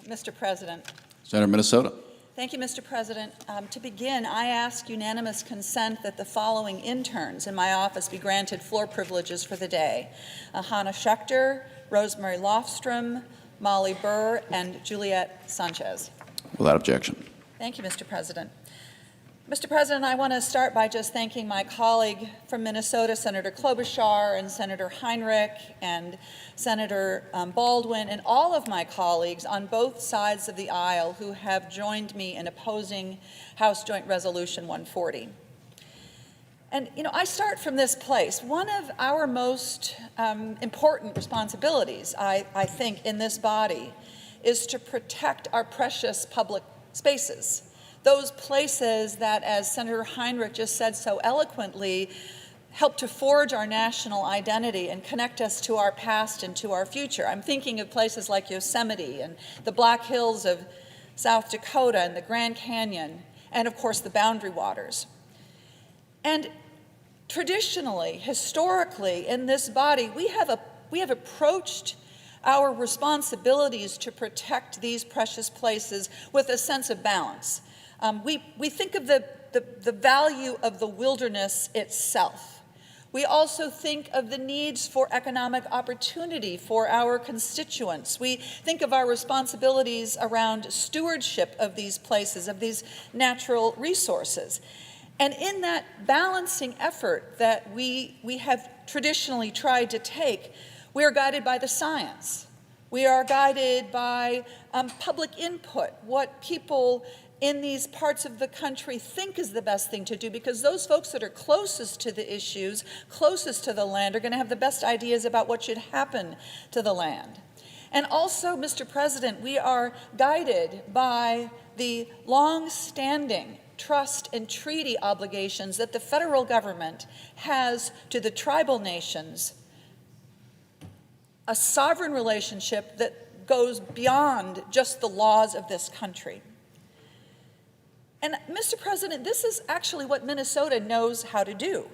Mr. President. Senator Minnesota. Thank you, Mr. President. To begin, I ask unanimous consent that the following interns in my office be granted floor privileges for the day: Hannah Schechter, Rosemary Lofstrom, Molly Burr, and Juliet Sanchez. Without objection. Thank you, Mr. President. Mr. President, I want to start by just thanking my colleague from Minnesota, Senator Klobuchar, and Senator Heinrich, and Senator Baldwin, and all of my colleagues on both sides of the aisle who have joined me in opposing House Joint Resolution 140. And, I start from this place. One of our most important responsibilities, I think, in this body is to protect our precious public spaces. Those places that, as Senator Heinrich just said so eloquently, help to forge our national identity and connect us to our past and to our future. I'm thinking of places like Yosemite and the Black Hills of South Dakota and the Grand Canyon, and of course the Boundary Waters. And traditionally, historically, in this body, we have approached our responsibilities to protect these precious places with a sense of balance. We think of the value of the wilderness itself. We also think of the needs for economic opportunity for our constituents. We think of our responsibilities around stewardship of these places, of these natural resources. And in that balancing effort that we have traditionally tried to take, we are guided by the science. We are guided by public input, what people in these parts of the country think is the best thing to do, because those folks that are closest to the issues, closest to the land, are going to have the best ideas about what should happen to the land. And also, Mr. President, we are guided by the long-standing trust and treaty obligations that the federal government has to the tribal nations, a sovereign relationship that goes beyond just the laws of this country. And Mr. President, this is actually what Minnesota knows how to do.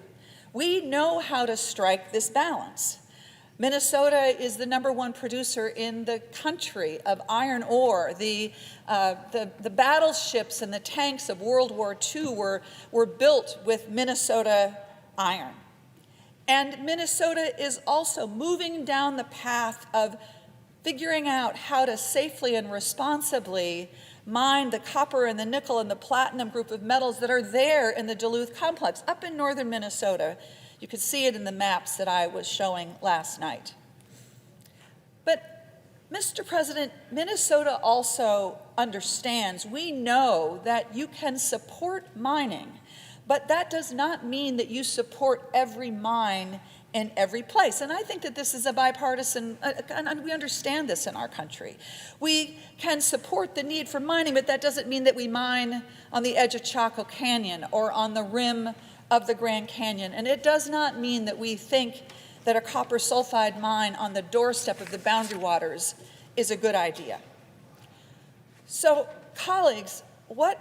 We know how to strike this balance. Minnesota is the #1 producer in the country of iron ore. The battleships and the tanks of World War II were built with Minnesota iron. And Minnesota is also moving down the path of figuring out how to safely and responsibly mine the copper and the nickel and the platinum group of metals that are there in the Duluth complex up in northern Minnesota. You could see it in the maps that I was showing last night. But, Mr. President, Minnesota also understands, we know that you can support mining, but that does not mean that you support every mine in every place. And I think that this is a bipartisan, and we understand this in our country. We can support the need for mining, but that doesn't mean that we mine on the edge of Chaco Canyon or on the rim of the Grand Canyon. And it does not mean that we think that a copper sulfide mine on the doorstep of the Boundary Waters is a good idea. So, colleagues, what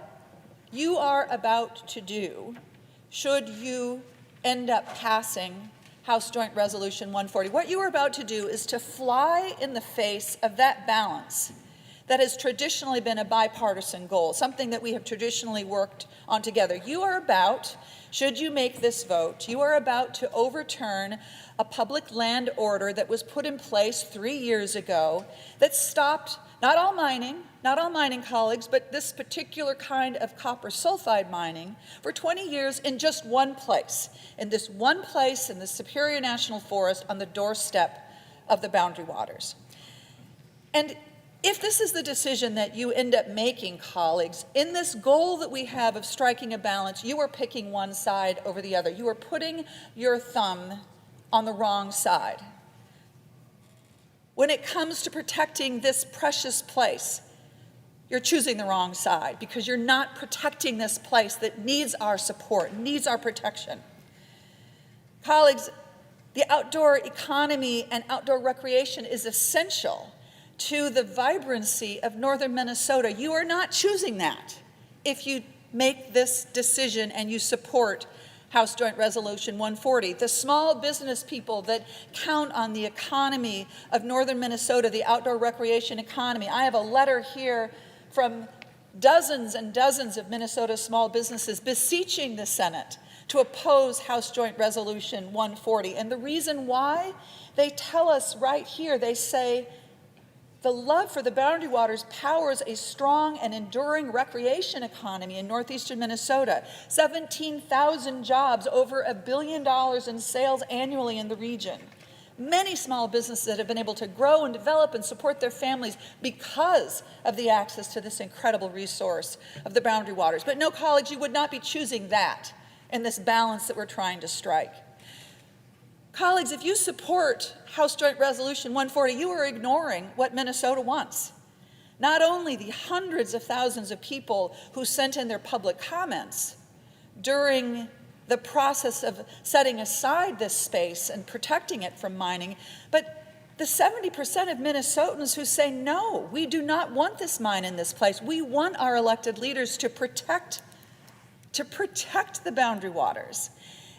you are about to do, should you end up passing House Joint Resolution 140, what you are about to do is to fly in the face of that balance that has traditionally been a bipartisan goal, something that we have traditionally worked on together. You are about, should you make this vote, you are about to overturn a public land order that was put in place 3 years ago that stopped not all mining, colleagues, but this particular kind of copper sulfide mining for 20 years in just one place, in the Superior National Forest on the doorstep of the Boundary Waters. And if this is the decision that you end up making, colleagues, in this goal that we have of striking a balance, you are picking one side over the other. You are putting your thumb on the wrong side. When it comes to protecting this precious place, you're choosing the wrong side because you're not protecting this place that needs our support, needs our protection. Colleagues, the outdoor economy and outdoor recreation is essential to the vibrancy of northern Minnesota. You are not choosing that if you make this decision and you support House Joint Resolution 140, the small business people that count on the economy of northern Minnesota, the outdoor recreation economy. I have a letter here from dozens and dozens of Minnesota small businesses beseeching the Senate to oppose House Joint Resolution 140. And the reason why, they tell us right here, they say, the love for the Boundary Waters powers a strong and enduring recreation economy in northeastern Minnesota. 17,000 jobs, over $1 billion in sales annually in the region. Many small businesses that have been able to grow and develop and support their families because of the access to this incredible resource of the Boundary Waters. But no, colleagues, you would not be choosing that in this balance that we're trying to strike. Colleagues, if you support House Joint Resolution 140, you are ignoring what Minnesota wants. Not only the hundreds of thousands of people who sent in their public comments during the process of setting aside this space and protecting it from mining, but the 70% of Minnesotans who say, no, we do not want this mine in this place. We want our elected leaders to protect the Boundary Waters.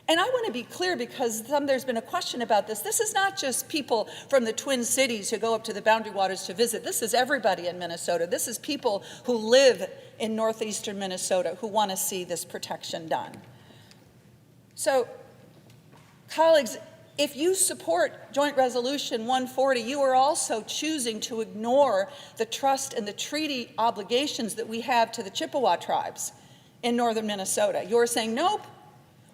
And I want to be clear, because there's been a question about this. This is not just people from the Twin Cities who go up to the Boundary Waters to visit. This is everybody in Minnesota. This is people who live in northeastern Minnesota who want to see this protection done. So, colleagues, if you support Joint Resolution 140, you are also choosing to ignore the trust and the treaty obligations that we have to the Chippewa tribes in northern Minnesota. You're saying, nope,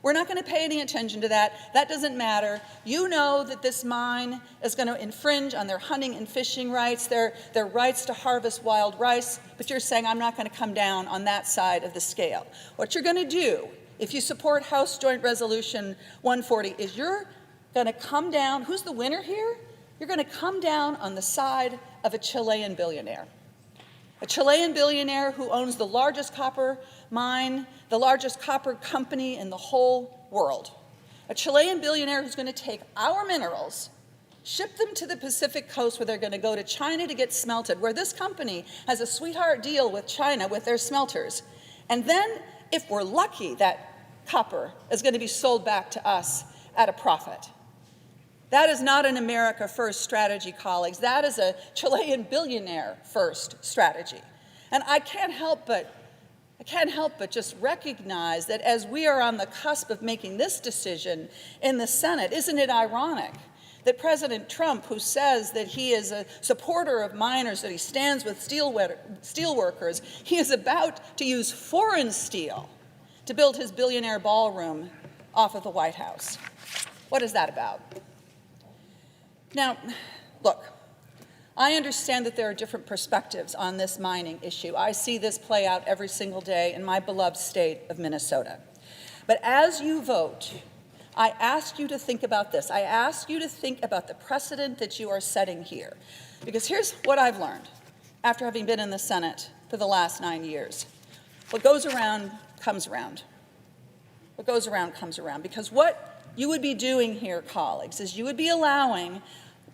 we're not going to pay any attention to that. That doesn't matter. You know that this mine is going to infringe on their hunting and fishing rights, their rights to harvest wild rice, but you're saying, I'm not going to come down on that side of the scale. What you're going to do, if you support House Joint Resolution 140, is you're going to come down. Who's the winner here? You're going to come down on the side of a Chilean billionaire. A Chilean billionaire who owns the largest copper mine, the largest copper company in the whole world. A Chilean billionaire who's going to take our minerals, ship them to the Pacific coast where they're going to go to China to get smelted, where this company has a sweetheart deal with China with their smelters. And then, if we're lucky, that copper is going to be sold back to us at a profit. That is not an America First strategy, colleagues. That is a Chilean billionaire first strategy. And I can't help but just recognize that as we are on the cusp of making this decision in the Senate, isn't it ironic that President Trump, who says that he is a supporter of miners, that he stands with steel workers, he is about to use foreign steel to build his billionaire ballroom off of the White House? What is that about? Now, look, I understand that there are different perspectives on this mining issue. I see this play out every single day in my beloved state of Minnesota. But as you vote, I ask you to think about this. I ask you to think about the precedent that you are setting here. Because here's what I've learned after having been in the Senate for the last 9 years. What goes around comes around. What goes around comes around. Because what you would be doing here, colleagues, is you would be allowing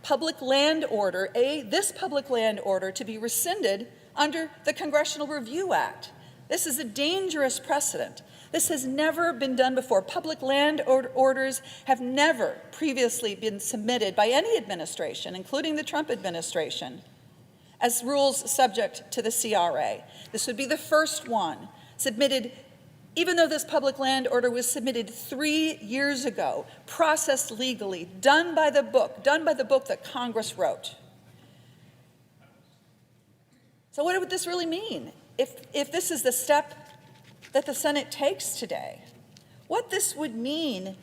public land order, this public land order, to be rescinded under the Congressional Review Act. This is a dangerous precedent. This has never been done before. Public land orders have never previously been submitted by any administration, including the Trump administration, as rules subject to the CRA. This would be the first one submitted, even though this public land order was submitted 3 years ago, processed legally, done by the book that Congress wrote. So what would this really mean if this is the step that the Senate takes today? What this would mean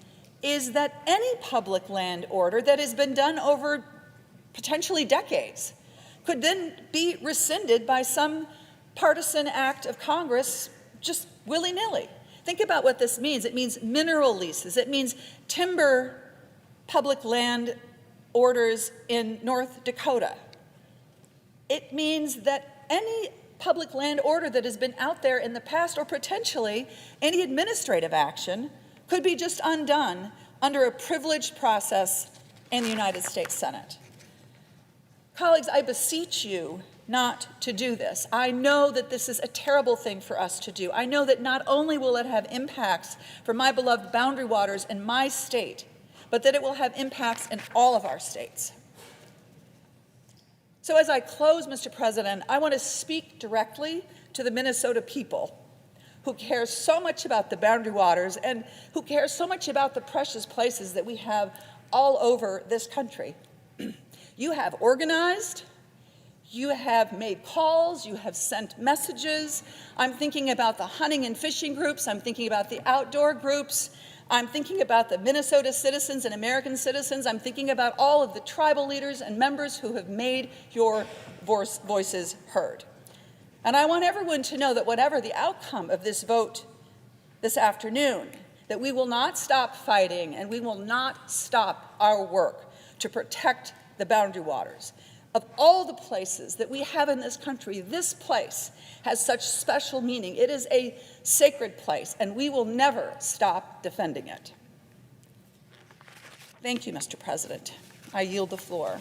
is that any public land order that has been done over potentially decades could then be rescinded by some partisan act of Congress just willy-nilly. Think about what this means. It means mineral leases. It means timber public land orders in North Dakota. It means that any public land order that has been out there in the past, or potentially any administrative action, could be just undone under a privileged process in the United States Senate. Colleagues, I beseech you not to do this. I know that this is a terrible thing for us to do. I know that not only will it have impacts for my beloved boundary waters in my state, but that it will have impacts in all of our states. So as I close, Mr. President, I want to speak directly to the Minnesota people who care so much about the boundary waters and who care so much about the precious places that we have all over this country. You have organized, you have made calls, you have sent messages. I'm thinking about the hunting and fishing groups, I'm thinking about the outdoor groups, I'm thinking about the Minnesota citizens and American citizens, I'm thinking about all of the tribal leaders and members who have made your voices heard. And I want everyone to know that whatever the outcome of this vote this afternoon, that we will not stop fighting and we will not stop our work to protect the boundary waters. Of all the places that we have in this country, this place has such special meaning. It is a sacred place, and we will never stop defending it. Thank you, Mr. President. I yield the floor.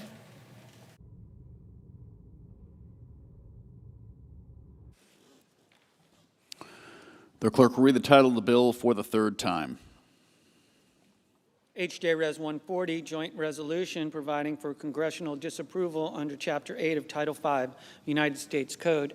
The clerk will read the title of the bill for the third time. HJ Res 140, joint resolution providing for congressional disapproval under Chapter 8 of Title 5, United States Code.